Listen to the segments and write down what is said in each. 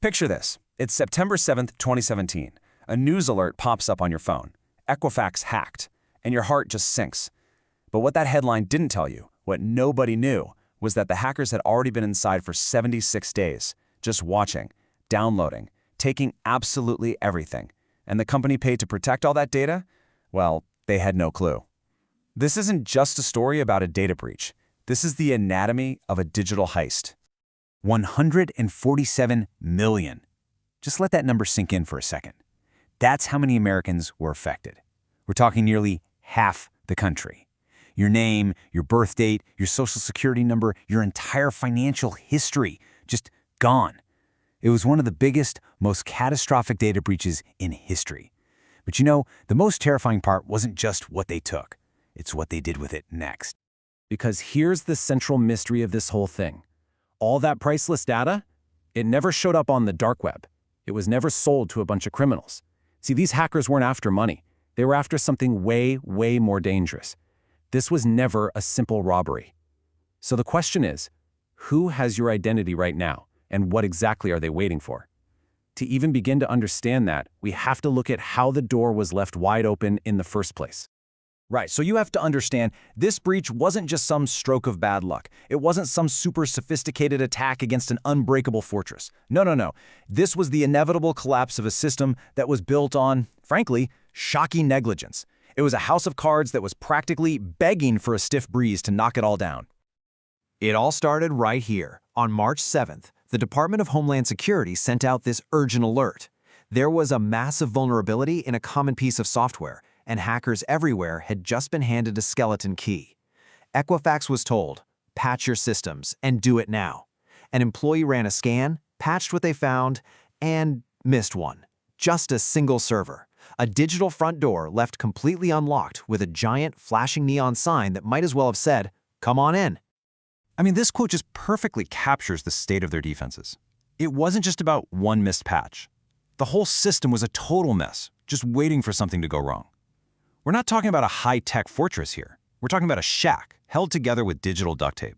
Picture this. It's September 7th, 2017. A news alert pops up on your phone. Equifax hacked. And your heart just sinks. But what that headline didn't tell you, what nobody knew, was that the hackers had already been inside for 76 days, just watching, downloading, taking absolutely everything. And the company paid to protect all that data? Well, they had no clue. This isn't just a story about a data breach. This is the anatomy of a digital heist. 147 million. Just let that number sink in for a second. That's how many Americans were affected. We're talking nearly half the country. Your name, your birth date, your social security number, your entire financial history, just gone. It was one of the biggest, most catastrophic data breaches in history. But you know, the most terrifying part wasn't just what they took. It's what they did with it next. Because here's the central mystery of this whole thing. All that priceless data, it never showed up on the dark web. It was never sold to a bunch of criminals. See, these hackers weren't after money. They were after something way, way more dangerous. This was never a simple robbery. So the question is, who has your identity right now, and what exactly are they waiting for? To even begin to understand that, we have to look at how the door was left wide open in the first place. Right, so you have to understand, this breach wasn't just some stroke of bad luck. It wasn't some super sophisticated attack against an unbreakable fortress. No. This was the inevitable collapse of a system that was built on, frankly, shocking negligence. It was a house of cards that was practically begging for a stiff breeze to knock it all down. It all started right here. On March 7th, the Department of Homeland Security sent out this urgent alert. There was a massive vulnerability in a common piece of software, and hackers everywhere had just been handed a skeleton key. Equifax was told, patch your systems, and do it now. An employee ran a scan, patched what they found, and missed one. Just a single server. A digital front door left completely unlocked with a giant flashing neon sign that might as well have said, "Come on in." I mean, this quote just perfectly captures the state of their defenses. It wasn't just about one missed patch. The whole system was a total mess, just waiting for something to go wrong. We're not talking about a high-tech fortress here. We're talking about a shack held together with digital duct tape.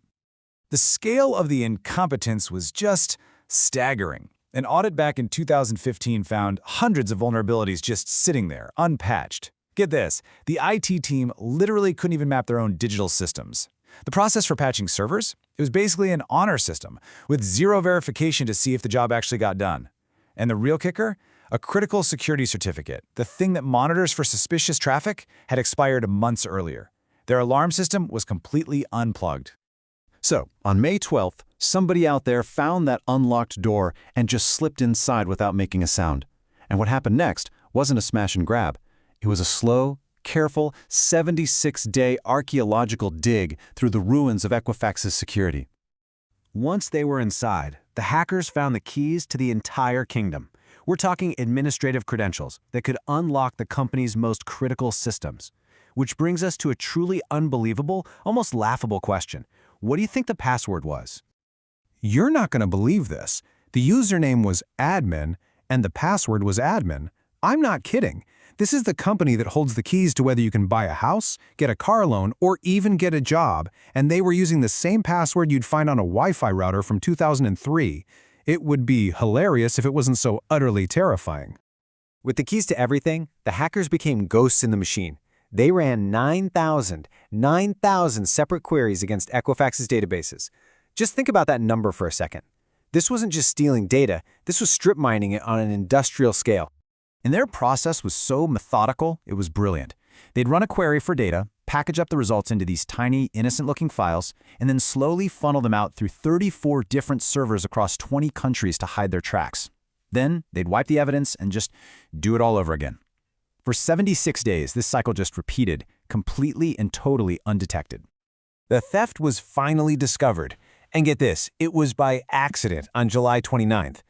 The scale of the incompetence was just staggering. An audit back in 2015 found hundreds of vulnerabilities just sitting there, unpatched. Get this, the IT team literally couldn't even map their own digital systems. The process for patching servers? It was basically an honor system, with zero verification to see if the job actually got done. And the real kicker? A critical security certificate, the thing that monitors for suspicious traffic, had expired months earlier. Their alarm system was completely unplugged. So, on May 12th, somebody out there found that unlocked door and just slipped inside without making a sound. And what happened next wasn't a smash and grab. It was a slow, careful, 76-day archaeological dig through the ruins of Equifax's security. Once they were inside, the hackers found the keys to the entire kingdom. We're talking administrative credentials that could unlock the company's most critical systems. Which brings us to a truly unbelievable, almost laughable question. What do you think the password was? You're not going to believe this. The username was admin, and the password was admin. I'm not kidding. This is the company that holds the keys to whether you can buy a house, get a car loan, or even get a job, and they were using the same password you'd find on a Wi-Fi router from 2003. It would be hilarious if it wasn't so utterly terrifying. With the keys to everything, the hackers became ghosts in the machine. They ran 9,000 separate queries against Equifax's databases. Just think about that number for a second. This wasn't just stealing data, this was strip mining it on an industrial scale. And their process was so methodical, it was brilliant. They'd run a query for data, package up the results into these tiny, innocent-looking files, and then slowly funnel them out through 34 different servers across 20 countries to hide their tracks. Then, they'd wipe the evidence and just do it all over again. For 76 days, this cycle just repeated, completely and totally undetected. The theft was finally discovered. And get this, it was by accident on July 29th.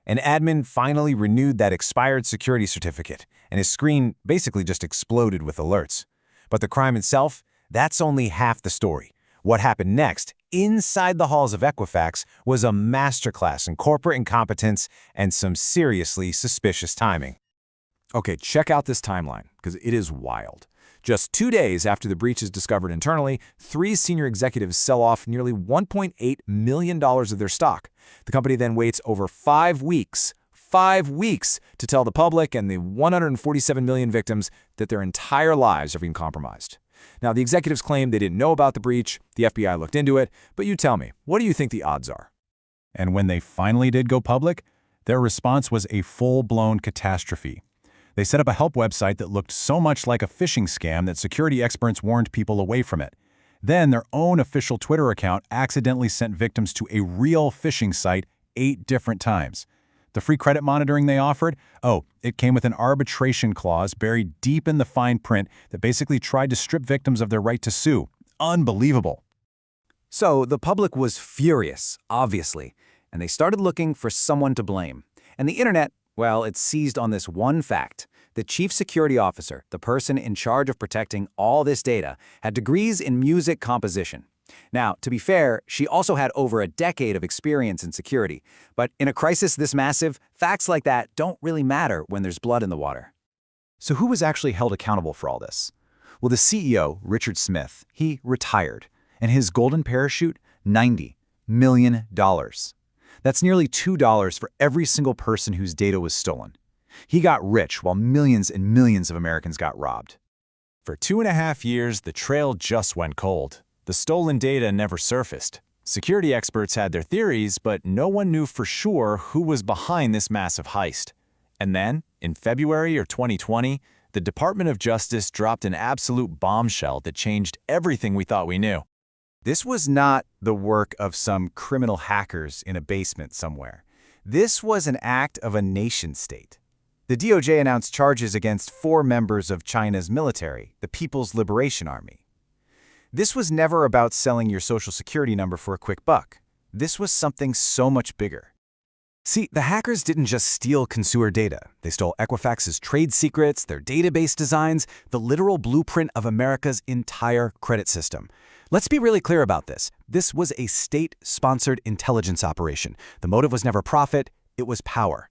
An admin finally renewed that expired security certificate, and his screen basically just exploded with alerts. But the crime itself, that's only half the story. What happened next, inside the halls of Equifax, was a masterclass in corporate incompetence and some seriously suspicious timing. Okay, check out this timeline, because it is wild. Just 2 days after the breach is discovered internally, 3 senior executives sell off nearly $1.8 million of their stock. The company then waits over 5 weeks to tell the public and the 147 million victims that their entire lives are being compromised. Now, the executives claim they didn't know about the breach, the FBI looked into it, but you tell me, what do you think the odds are? And when they finally did go public, their response was a full-blown catastrophe. They set up a help website that looked so much like a phishing scam that security experts warned people away from it. Then their own official Twitter account accidentally sent victims to a real phishing site 8 different times. The free credit monitoring they offered? Oh, it came with an arbitration clause buried deep in the fine print that basically tried to strip victims of their right to sue. Unbelievable. So the public was furious, obviously, and they started looking for someone to blame. And the internet, well, it seized on this one fact. The chief security officer, the person in charge of protecting all this data, had degrees in music composition. Now, to be fair, she also had over a decade of experience in security. But in a crisis this massive, facts like that don't really matter when there's blood in the water. So who was actually held accountable for all this? Well, the CEO, Richard Smith, he retired, and his golden parachute, $90 million. That's nearly $2 for every single person whose data was stolen. He got rich while millions and millions of Americans got robbed. For 2.5 years, the trail just went cold. The stolen data never surfaced. Security experts had their theories, but no one knew for sure who was behind this massive heist. And then, in February of 2020, the Department of Justice dropped an absolute bombshell that changed everything we thought we knew. This was not the work of some criminal hackers in a basement somewhere. This was an act of a nation-state. The DOJ announced charges against 4 members of China's military, the People's Liberation Army. This was never about selling your social security number for a quick buck. This was something so much bigger. See, the hackers didn't just steal consumer data. They stole Equifax's trade secrets, their database designs, the literal blueprint of America's entire credit system. Let's be really clear about this. This was a state-sponsored intelligence operation. The motive was never profit, it was power.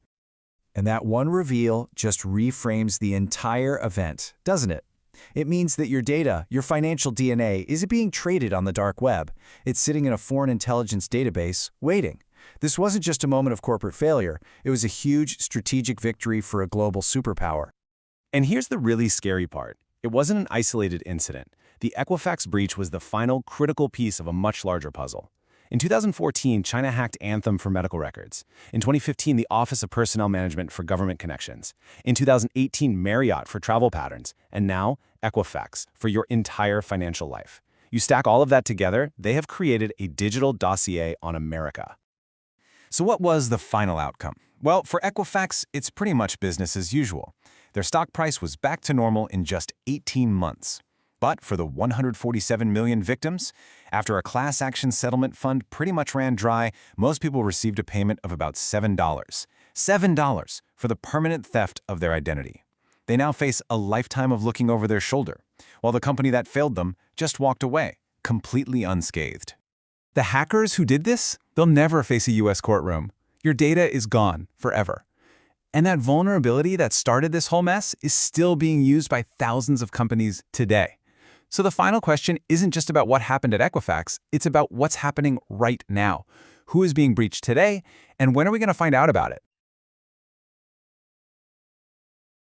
And that one reveal just reframes the entire event, doesn't it? It means that your data, your financial DNA, isn't being traded on the dark web. It's sitting in a foreign intelligence database, waiting. This wasn't just a moment of corporate failure. It was a huge strategic victory for a global superpower. And here's the really scary part. It wasn't an isolated incident. The Equifax breach was the final critical piece of a much larger puzzle. In 2014, China hacked Anthem for medical records. In 2015, the Office of Personnel Management for government connections. In 2018, Marriott for travel patterns. And now, Equifax for your entire financial life. You stack all of that together, they have created a digital dossier on America. So what was the final outcome? Well, for Equifax, it's pretty much business as usual. Their stock price was back to normal in just 18 months. But for the 147 million victims, after a class action settlement fund pretty much ran dry, most people received a payment of about $7. $7 for the permanent theft of their identity. They now face a lifetime of looking over their shoulder, while the company that failed them just walked away, completely unscathed. The hackers who did this, they'll never face a US courtroom. Your data is gone forever. And that vulnerability that started this whole mess is still being used by thousands of companies today. So the final question isn't just about what happened at Equifax, it's about what's happening right now. Who is being breached today, and when are we going to find out about it?